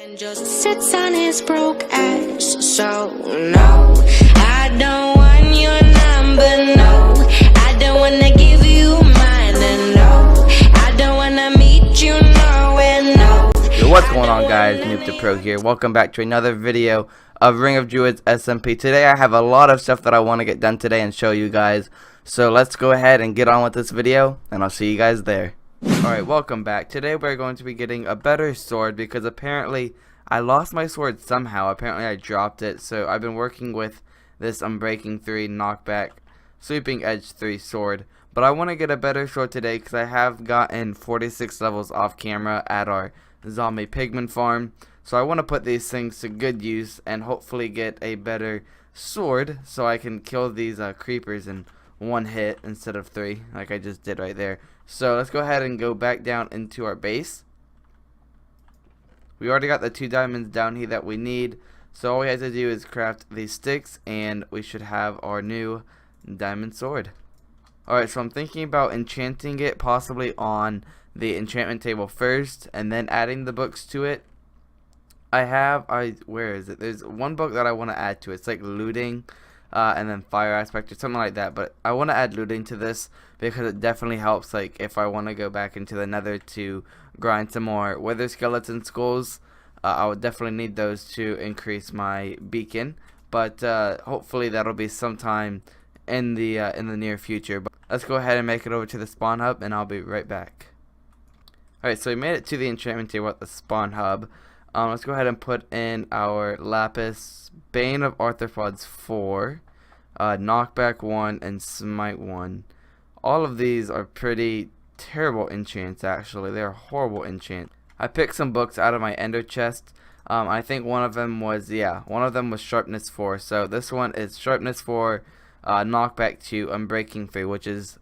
And just sits on his broke ass. So no, I don't want your number. No, I don't wanna give you mine. And no, I don't wanna meet you nowhere. No. Yo, what's going on, guys? Noob to Pro here. Welcome back to another video of Ring of Druids SMP. Today I have a lot of stuff that I want to get done today and show you guys. So let's go ahead and get on with this video, and I'll see you guys there. Alright, welcome back. Today we're going to be getting a better sword because apparently I lost my sword somehow. Apparently I dropped it. So I've been working with this Unbreaking 3 knockback Sweeping Edge 3 sword. But I want to get a better sword today because I have gotten 46 levels off camera at our zombie pigman farm. So I want to put these things to good use and hopefully get a better sword so I can kill these creepers in one hit instead of 3 like I just did right there. So let's go ahead and go back down into our base. We already got the 2 diamonds down here that we need, so all we have to do is craft these sticks and we should have our new diamond sword. Alright, so I'm thinking about enchanting it possibly on the enchantment table first and then adding the books to it. Where is it? There's one book that I want to add to it. It's like looting and then fire aspect or something like that, but I want to add looting to this because it definitely helps, like if I want to go back into the nether to grind some more wither skeleton skulls. I would definitely need those to increase my beacon, but hopefully that'll be sometime in the near future. But let's go ahead and make it over to the spawn hub and I'll be right back. Alright, so we made it to the enchantment table at the spawn hub. Let's go ahead and put in our lapis, Bane of Arthropods 4, knockback 1, and smite 1. All of these are pretty terrible enchants, actually. They're horrible enchants. I picked some books out of my ender chest. I think one of them was sharpness 4. So this one is sharpness 4, knockback 2, unbreaking 3, which is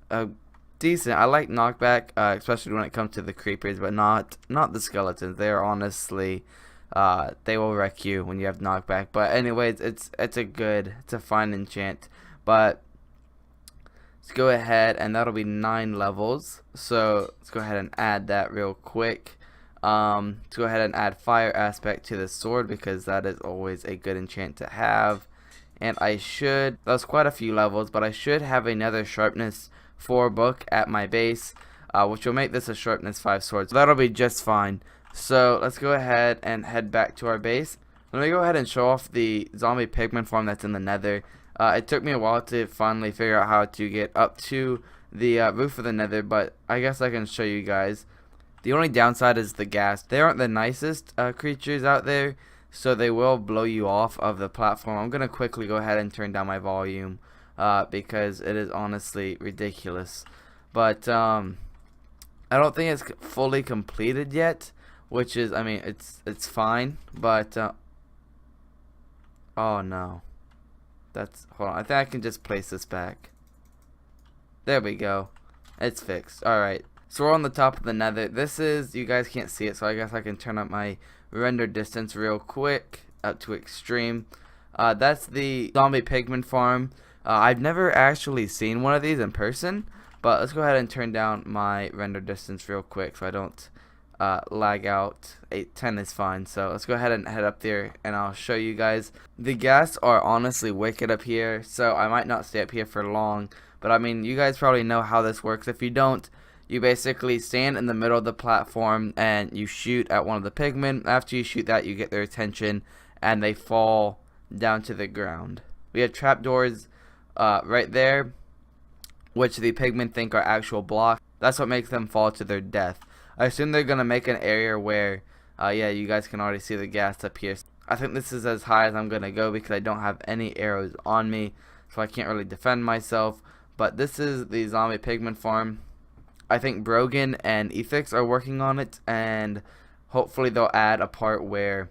decent. I like knockback, especially when it comes to the creepers, but not the skeletons. They are honestly, they will wreck you when you have knockback. But anyways, it's a fine enchant. But let's go ahead, and that'll be 9 levels. So let's go ahead and add that real quick. Let's go ahead and add fire aspect to the sword because that is always a good enchant to have. And that was quite a few levels, but I should have another sharpness 4 book at my base, which will make this a sharpness 5 sword. So that'll be just fine. So let's go ahead and head back to our base. Let me go ahead and show off the zombie pigman farm that's in the nether. It took me a while to finally figure out how to get up to the roof of the nether, but I guess I can show you guys. The only downside is the gas. They aren't the nicest creatures out there, so they will blow you off of the platform. I'm going to quickly go ahead and turn down my volume because it is honestly ridiculous. But I don't think it's fully completed yet, which is, I mean, it's fine, but oh no. Hold on, I think I can just place this back. There we go. It's fixed. Alright. So we're on the top of the nether. This is, you guys can't see it, so I guess I can turn up my render distance real quick up to extreme. That's the zombie pigman farm. I've never actually seen one of these in person, but let's go ahead and turn down my render distance real quick so I don't lag out. 810 is fine. So let's go ahead and head up there and I'll show you guys. The ghasts are honestly wicked up here, so I might not stay up here for long, but I mean, you guys probably know how this works. If you don't, you basically stand in the middle of the platform and you shoot at one of the pigmen. After you shoot that, you get their attention and they fall down to the ground. We have trapdoors right there, which the pigmen think are actual blocks. That's what makes them fall to their death. I assume they're going to make an area where, yeah, you guys can already see the gas up here. I think this is as high as I'm going to go because I don't have any arrows on me, so I can't really defend myself. But this is the zombie pigman farm. I think Brogan and Ethix are working on it, and hopefully they'll add a part where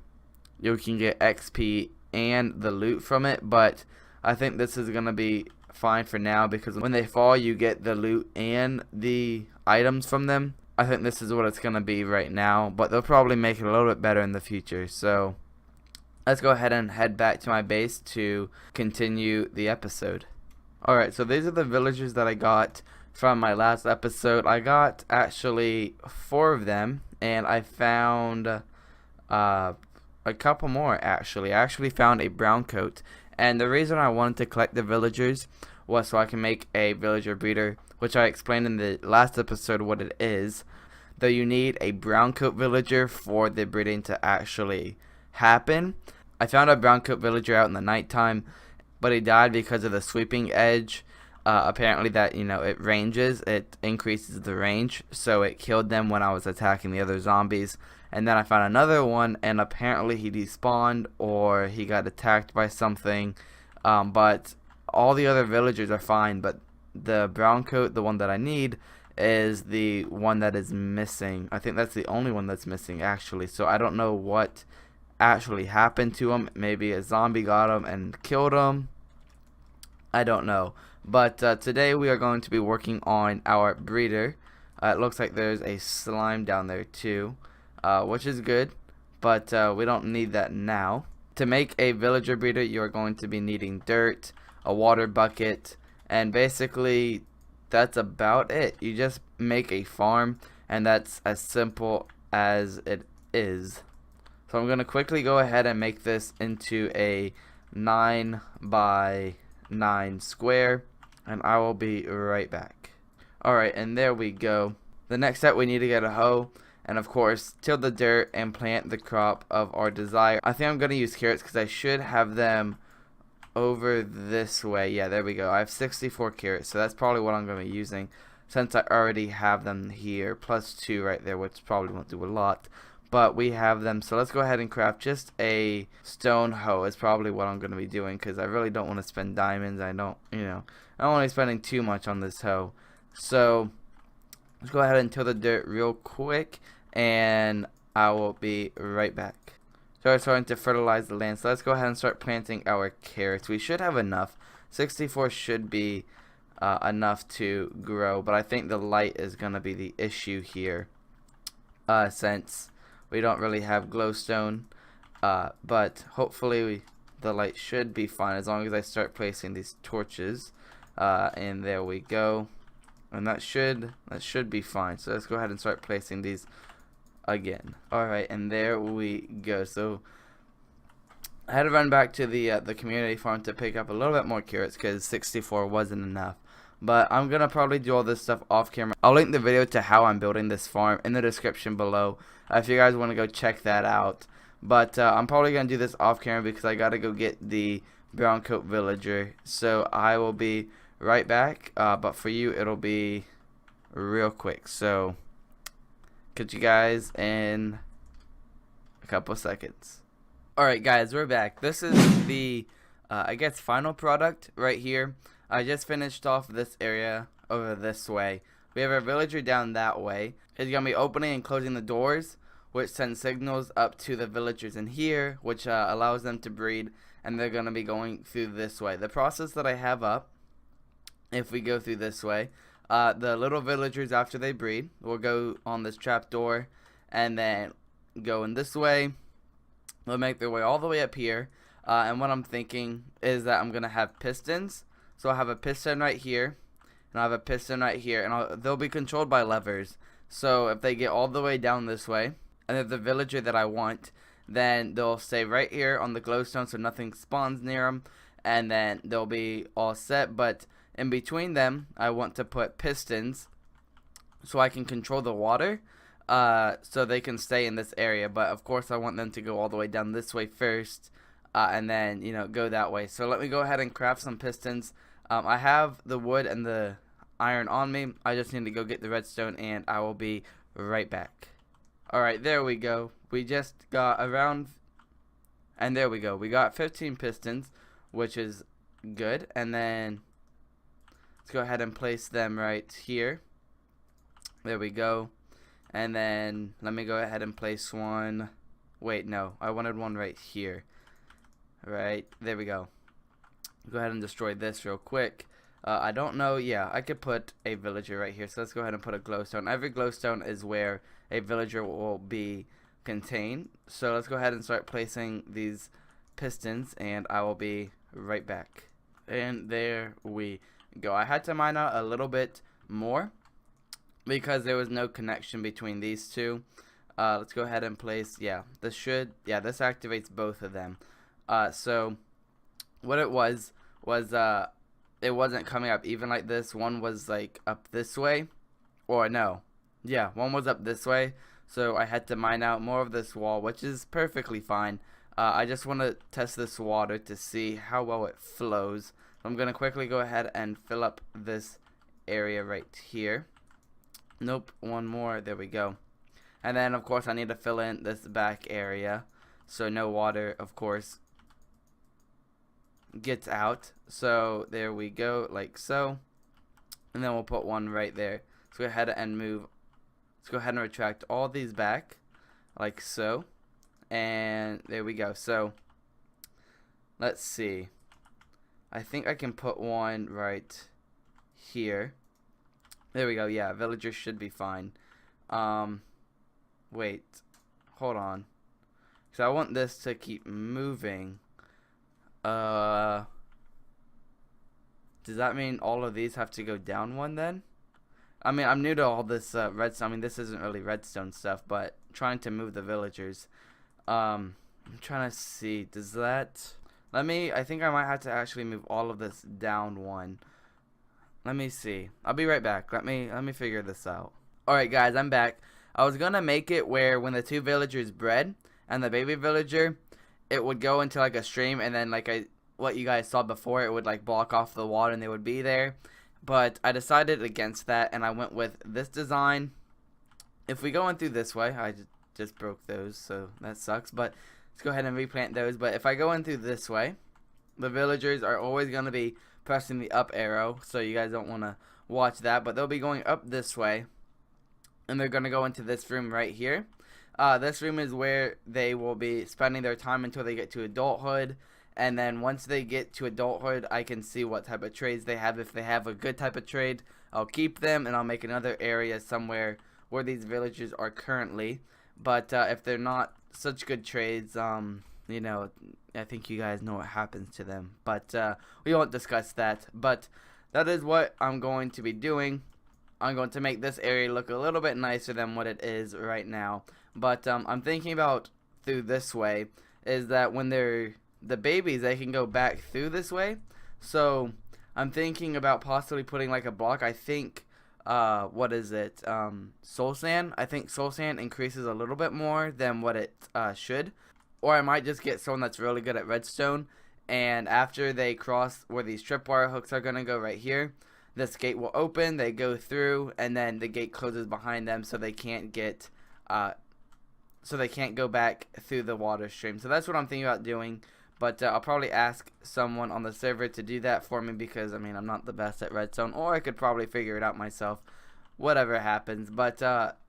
you can get XP and the loot from it. But I think this is going to be fine for now because when they fall, you get the loot and the items from them. I think this is what it's going to be right now, but they'll probably make it a little bit better in the future. So let's go ahead and head back to my base to continue the episode. Alright, so these are the villagers that I got from my last episode. I got actually 4 of them, and I found a couple more actually. I actually found a brown coat, and the reason I wanted to collect the villagers was so I can make a villager breeder, which I explained in the last episode what it is. Though you need a brown coat villager for the breeding to actually happen. I found a brown coat villager out in the nighttime, but he died because of the sweeping edge. Apparently that, it ranges, it increases the range, so it killed them when I was attacking the other zombies. And then I found another one, and apparently he despawned or he got attacked by something. But all the other villagers are fine, but the brown coat, the one that I need, is the one that is missing. I think that's the only one that's missing actually, so I don't know what actually happened to him. Maybe a zombie got him and killed him, I don't know. But today we are going to be working on our breeder. It looks like there's a slime down there too, which is good, but we don't need that now. To make a villager breeder, you are going to be needing dirt, a water bucket, and basically that's about it. You just make a farm, and that's as simple as it is. So I'm going to quickly go ahead and make this into a 9 by 9 square, and I will be right back. Alright, and there we go. The next step, we need to get a hoe, and of course till the dirt and plant the crop of our desire. I think I'm going to use carrots because I should have them over this way. Yeah, there we go. I have 64 carrots, so that's probably what I'm going to be using since I already have them here, plus 2 right there, which probably won't do a lot, but we have them. So let's go ahead and craft just a stone hoe is probably what I'm going to be doing, because I really don't want to spend diamonds. I don't want to be spending too much on this hoe. So let's go ahead and till the dirt real quick, and I will be right back. So we're starting to fertilize the land, so let's go ahead and start planting our carrots. We should have enough. 64 should be enough to grow, but I think the light is going to be the issue here, since we don't really have glowstone, but hopefully the light should be fine as long as I start placing these torches, and there we go, and that should be fine. So let's go ahead and start placing these again. Alright, and there we go. So I had to run back to the community farm to pick up a little bit more carrots because 64 wasn't enough. But I'm gonna probably do all this stuff off camera. I'll link the video to how I'm building this farm in the description below if you guys want to go check that out. But I'm probably gonna do this off camera because I gotta go get the brown coat villager. So I will be right back. But for you, it'll be real quick. So catch you guys in a couple seconds. Alright guys, we're back. This is the I guess final product right here. I just finished off this area over this way. We have our villager down that way. It's going to be opening and closing the doors, which sends signals up to the villagers in here, which allows them to breed, and they're going to be going through this way. The process that I have up, if we go through this way, the little villagers after they breed will go on this trap door and then go in this way. They'll make their way all the way up here, and what I'm thinking is that I'm going to have pistons. So I'll have a piston right here, and I'll have a piston right here, and they'll be controlled by levers. So if they get all the way down this way, and if the villager that I want, then they'll stay right here on the glowstone so nothing spawns near them, and then they'll be all set. But in between them, I want to put pistons so I can control the water, so they can stay in this area. But of course I want them to go all the way down this way first, and then go that way. So let me go ahead and craft some pistons. I have the wood and the iron on me. I just need to go get the redstone, and I will be right back. Alright, there we go. We just got around, and there we go. We got 15 pistons, which is good. And then let's go ahead and place them right here. There we go. And then let me go ahead and place one. Wait, no, I wanted one right here. Right, there we go. Go ahead and destroy this real quick. I don't know. Yeah, I could put a villager right here. So let's go ahead and put a glowstone. Every glowstone is where a villager will be contained. So let's go ahead and start placing these pistons, and I will be right back. And there we go. I had to mine out a little bit more because there was no connection between these two. Let's go ahead and place, this activates both of them. So what it was it wasn't coming up even like this. One was like up this way, or no, yeah, one was up this way. So I had to mine out more of this wall, which is perfectly fine. I just want to test this water to see how well it flows. So I'm gonna quickly go ahead and fill up this area right here. Nope, one more, there we go. And then of course I need to fill in this back area, so no water of course gets out. So there we go, like so. And then we'll put one right there. Let's go ahead and move. Let's go ahead and retract all these back, like so. And there we go. So let's see. I think I can put one right here. There we go. Yeah, villagers should be fine. Wait, hold on. So I want this to keep moving. Does that mean all of these have to go down one then? I mean, I'm new to all this redstone. I mean, this isn't really redstone stuff, but trying to move the villagers. I'm trying to see. Does that? I think I might have to actually move all of this down one. Let me see. I'll be right back. Let me figure this out. Alright guys, I'm back. I was gonna make it where when the two villagers bred and the baby villager, it would go into like a stream, and then like what you guys saw before, it would like block off the water and they would be there. But I decided against that, and I went with this design. If we go in through this way, I just broke those, so that sucks. But let's go ahead and replant those. But if I go in through this way, the villagers are always going to be pressing the up arrow, so you guys don't want to watch that. But they'll be going up this way, and they're going to go into this room right here. This room is where they will be spending their time until they get to adulthood. And then once they get to adulthood, I can see what type of trades they have. If they have a good type of trade, I'll keep them, and I'll make another area somewhere where these villagers are currently. But if they're not such good trades, you know, I think you guys know what happens to them. But we won't discuss that. But that is what I'm going to be doing. I'm going to make this area look a little bit nicer than what it is right now. But I'm thinking about through this way is that when they're the babies, they can go back through this way. So I'm thinking about possibly putting like a block. I think what is it, soul sand. I think soul sand increases a little bit more than what it should. Or I might just get someone that's really good at redstone, and after they cross where these tripwire hooks are gonna go right here, this gate will open, they go through, and then the gate closes behind them, so they can't get go back through the water stream. So that's what I'm thinking about doing. But I'll probably ask someone on the server to do that for me, because I mean, I'm not the best at redstone, or I could probably figure it out myself, whatever happens. But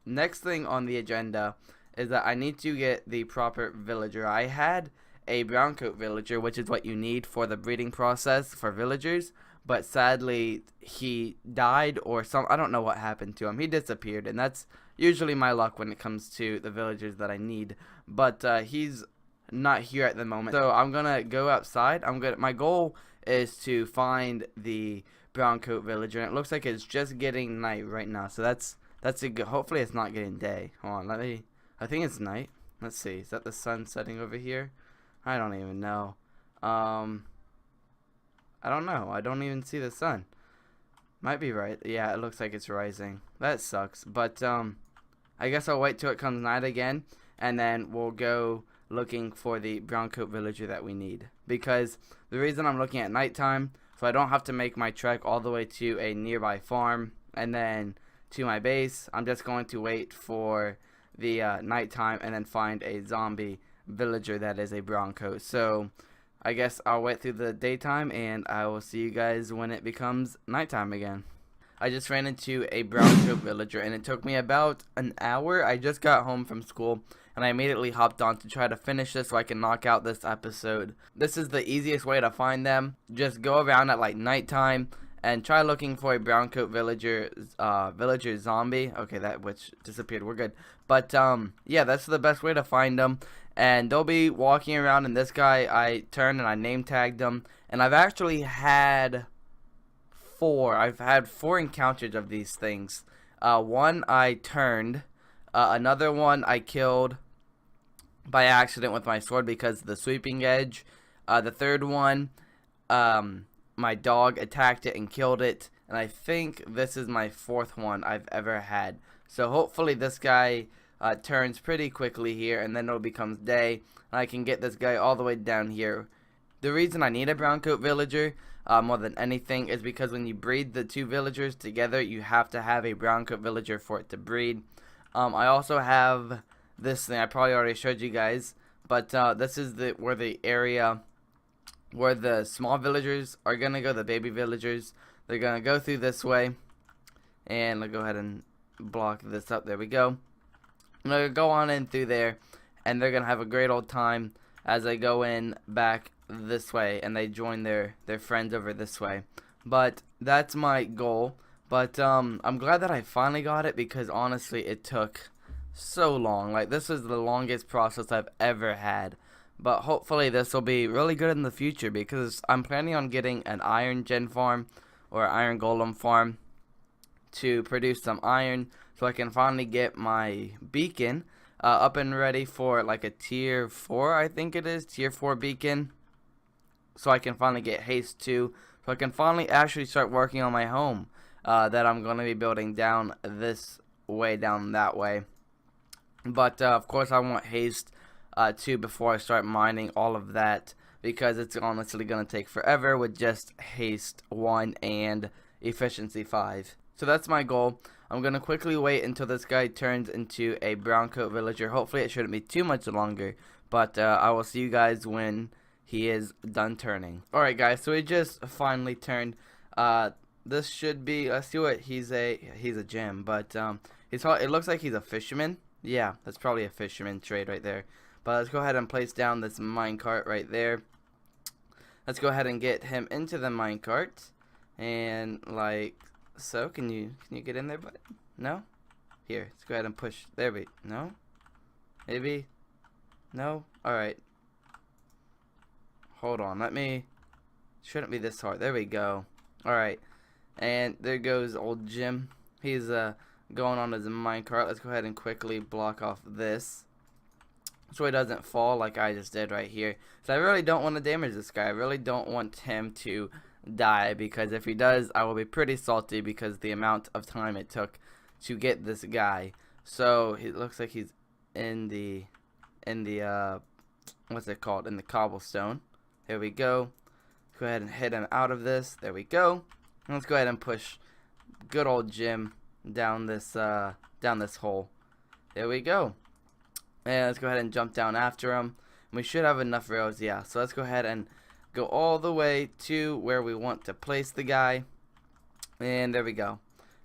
next thing on the agenda is that I need to get the proper villager. I had a brown coat villager, which is what you need for the breeding process for villagers, but sadly he died, or I don't know what happened to him. He disappeared, and that's usually my luck when it comes to the villagers that I need. But he's not here at the moment, so I'm gonna go outside. My goal is to find the brown coat villager, and it looks like it's just getting night right now, so that's a good. Hopefully it's not getting day. Hold on, I think it's night. Let's see, is that the sun setting over here? I don't even know. I don't know. I don't even see the sun. Might be right. Yeah, it looks like it's rising. That sucks. But I guess I'll wait till it comes night again, and then we'll go looking for the brown coat villager that we need. Because the reason I'm looking at nighttime, so I don't have to make my trek all the way to a nearby farm and then to my base. I'm just going to wait for the nighttime and then find a zombie villager that is a brown coat. So I guess I'll wait through the daytime, and I will see you guys when it becomes nighttime again. I just ran into a brown coat villager, and it took me about an hour. I just got home from school, and I immediately hopped on to try to finish this so I can knock out this episode. This is the easiest way to find them. Just go around at like nighttime and try looking for a brown coat villager zombie. Okay, that which disappeared. We're good. But yeah, that's the best way to find them. And they'll be walking around, and this guy, I turned and I name tagged him, and I've actually had four encounters of these things. One I turned, Another one I killed by accident with my sword because of the sweeping edge. The third one, my dog attacked it and killed it. And I think this is my fourth one I've ever had. So hopefully this guy turns pretty quickly here, and then it becomes day, and I can get this guy all the way down here. The reason I need a brown coat villager more than anything is because when you breed the two villagers together, you have to have a brown coat villager for it to breed. I also have this thing I probably already showed you guys, but this is where the area where the small villagers are gonna go, the baby villagers. They're gonna go through this way, and let's go ahead and block this up. There we go. I'm gonna go on in through there, and they're gonna have a great old time as they go in back this way, and they join their friends over this way. But that's my goal. But I'm glad that I finally got it, because honestly it took so long. Like, this was the longest process I've ever had. But hopefully this will be really good in the future, because I'm planning on getting an iron gen farm or iron golem farm to produce some iron, so I can finally get my beacon up and ready for like a tier 4, I think it is, tier 4 beacon, so I can finally get haste 2, so I can finally actually start working on my home that I'm going to be building down this way, down that way. But of course I want haste 2 before I start mining all of that, because it's honestly going to take forever with just haste 1 and efficiency 5. So that's my goal. I'm going to quickly wait until this guy turns into a brown coat villager. Hopefully it shouldn't be too much longer, but I will see you guys when he is done turning. Alright guys, so he just finally turned. This should be, let's see what he's a gem, but it looks like he's a fisherman. Yeah, that's probably a fisherman trade right there. But let's go ahead and place down this minecart right there. Let's go ahead and get him into the minecart, and like so. Can you get in there, bud? No? Here, let's go ahead and push. There we no? Maybe? No? Alright. Hold on, shouldn't be this hard. There we go. Alright. And there goes old Jim. He's going on his minecart. Let's go ahead and quickly block off this, so he doesn't fall like I just did right here. So I really don't want to damage this guy. I really don't want him to die, because if he does, I will be pretty salty because the amount of time it took to get this guy. So it looks like he's in the what's it called, in the cobblestone. There we go. Let's go ahead and hit him out of this. There we go. And let's go ahead and push good old Jim down this hole. There we go. And let's go ahead and jump down after him. We should have enough rails, yeah. So let's go ahead and go all the way to where we want to place the guy. And there we go.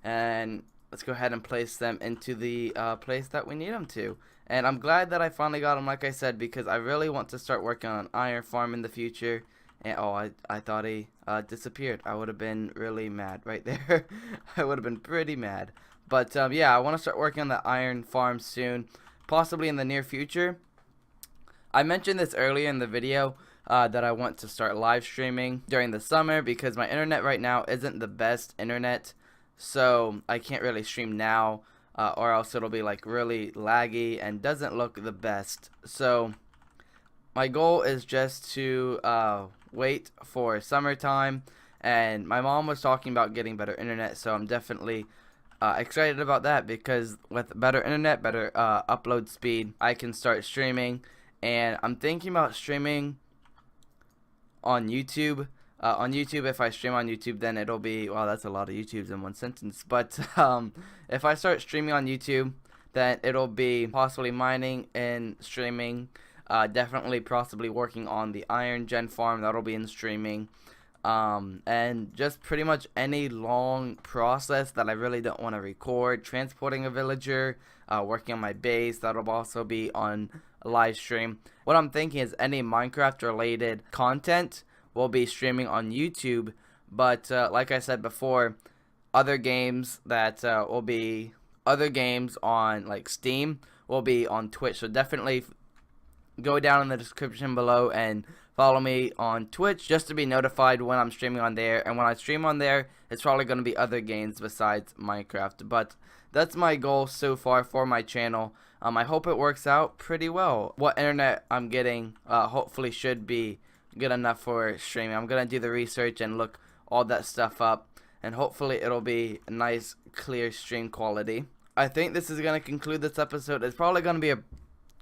And let's go ahead and place them into the place that we need them to. And I'm glad that I finally got him, like I said, because I really want to start working on an iron farm in the future. And oh, I thought he disappeared. I would have been really mad right there. I would have been pretty mad. But yeah, I want to start working on the iron farm soon, possibly in the near future. I mentioned this earlier in the video that I want to start live streaming during the summer, because my internet right now isn't the best internet, so I can't really stream now, or else it'll be like really laggy and doesn't look the best. So my goal is just to wait for summertime, and my mom was talking about getting better internet, so I'm definitely excited about that, because with better internet, better upload speed, I can start streaming. And I'm thinking about streaming on YouTube. If I stream on YouTube, then it'll be, wow, that's a lot of YouTubes in one sentence. But if I start streaming on YouTube, then it'll be possibly mining and streaming. Definitely possibly working on the iron gen farm, that'll be in streaming. And just pretty much any long process that I really don't want to record. Transporting a villager, working on my base, that'll also be on a live stream. What I'm thinking is any Minecraft related content will be streaming on YouTube, but like I said before, other games that other games on like Steam will be on Twitch. So definitely go down in the description below and follow me on Twitch just to be notified when I'm streaming on there. And when I stream on there, it's probably going to be other games besides Minecraft. But that's my goal so far for my channel. I hope it works out pretty well. What internet I'm getting hopefully should be good enough for streaming. I'm going to do the research and look all that stuff up. And hopefully it'll be a nice, clear stream quality. I think this is going to conclude this episode. It's probably going to be a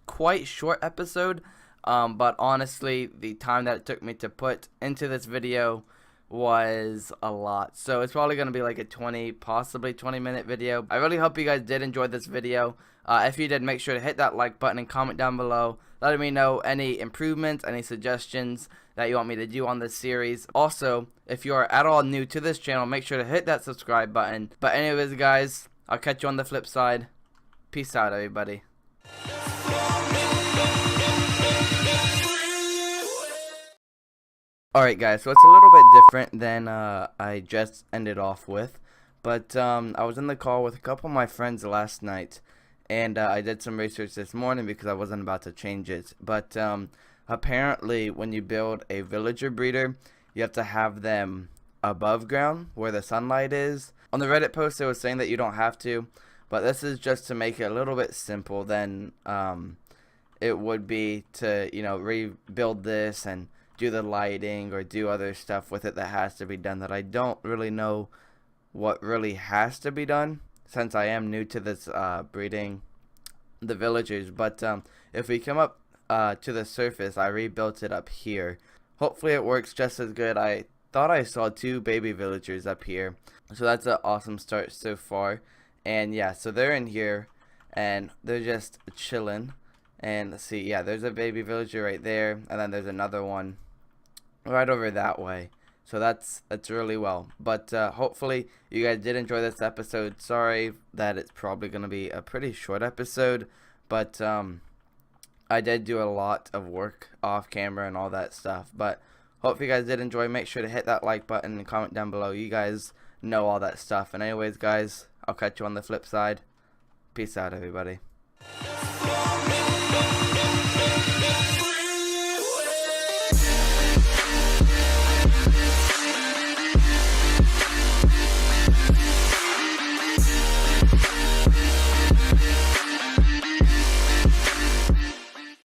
quite short episode. But honestly, the time that it took me to put into this video was a lot. So it's probably going to be like a possibly 20-minute video. I really hope you guys did enjoy this video. If you did, make sure to hit that like button and comment down below, letting me know any improvements, any suggestions that you want me to do on this series. Also, if you are at all new to this channel, make sure to hit that subscribe button. But anyways, guys, I'll catch you on the flip side. Peace out, everybody. Alright guys, so it's a little bit different than I just ended off with, but I was in the call with a couple of my friends last night, and I did some research this morning because I wasn't about to change it, but apparently when you build a villager breeder, you have to have them above ground where the sunlight is. On the Reddit post it was saying that you don't have to, but this is just to make it a little bit simple than it would be to, you know, rebuild this and do the lighting or do other stuff with it that has to be done that I don't really know what really has to be done since I am new to this breeding the villagers. But if we come up to the surface, I rebuilt it up here. Hopefully it works just as good. I thought I saw 2 baby villagers up here, so that's an awesome start so far. And yeah, so they're in here and they're just chilling. And let's see, yeah, there's a baby villager right there, and then there's another one right over that way. So that's really well. But hopefully you guys did enjoy this episode. Sorry that it's probably going to be a pretty short episode, but I did do a lot of work off camera and all that stuff. But hope you guys did enjoy. Make sure to hit that like button and comment down below. You guys know all that stuff. And anyways, guys, I'll catch you on the flip side. Peace out, everybody.